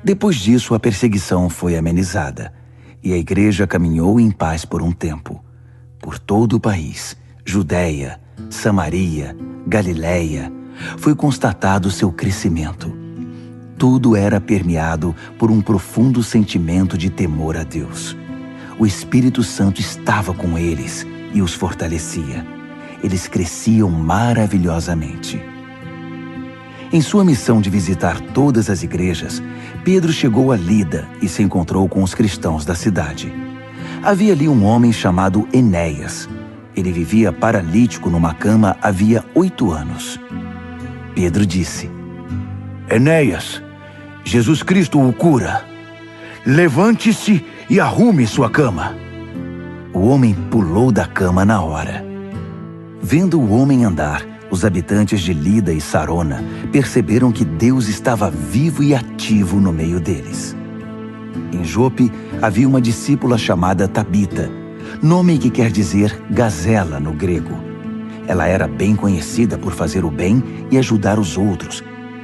Depois disso, a perseguição foi amenizada, e a igreja caminhou em paz por um tempo. Por todo o país, Judéia, Samaria, Galiléia, foi constatado seu crescimento. Tudo era permeado por um profundo sentimento de temor a Deus. O Espírito Santo estava com eles e os fortalecia. Eles cresciam maravilhosamente. Em sua missão de visitar todas as igrejas, Pedro chegou a Lida e se encontrou com os cristãos da cidade. Havia ali um homem chamado Enéas. Ele vivia paralítico numa cama havia 8 anos. Pedro disse: Enéas, Jesus Cristo o cura. Levante-se e arrume sua cama. O homem pulou da cama na hora. Vendo o homem andar, os habitantes de Lida e Sarona perceberam que Deus estava vivo e ativo no meio deles. Em Jope havia uma discípula chamada Tabita, nome que quer dizer gazela no grego. Ela era bem conhecida por fazer o bem e ajudar os outros.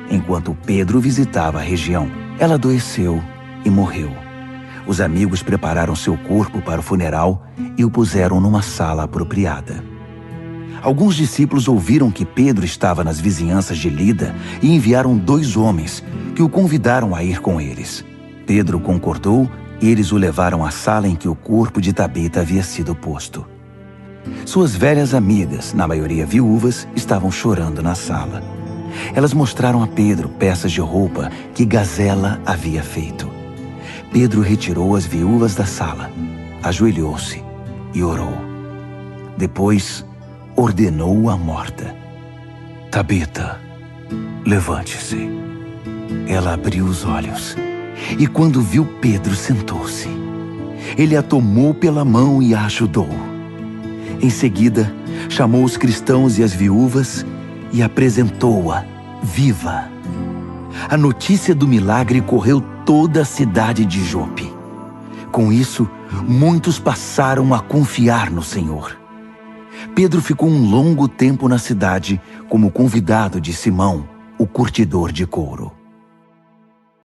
Enquanto Pedro visitava a região, ela adoeceu e morreu. Os amigos prepararam seu corpo para o funeral e o puseram numa sala apropriada. Alguns discípulos ouviram que Pedro estava nas vizinhanças de Lida e enviaram 2 homens que o convidaram a ir com eles. Pedro concordou e eles o levaram à sala em que o corpo de Tabita havia sido posto. Suas velhas amigas, na maioria viúvas, estavam chorando na sala. Elas mostraram a Pedro peças de roupa que Gazela havia feito. Pedro retirou as viúvas da sala, ajoelhou-se e orou. Depois, ordenou à morta: Tabita, levante-se. Ela abriu os olhos e, quando viu Pedro, sentou-se. Ele a tomou pela mão e a ajudou. Em seguida, chamou os cristãos e as viúvas e apresentou-a viva. A notícia do milagre correu toda a cidade de Jope. Com isso, muitos passaram a confiar no Senhor. Pedro ficou um longo tempo na cidade como convidado de Simão, o curtidor de couro.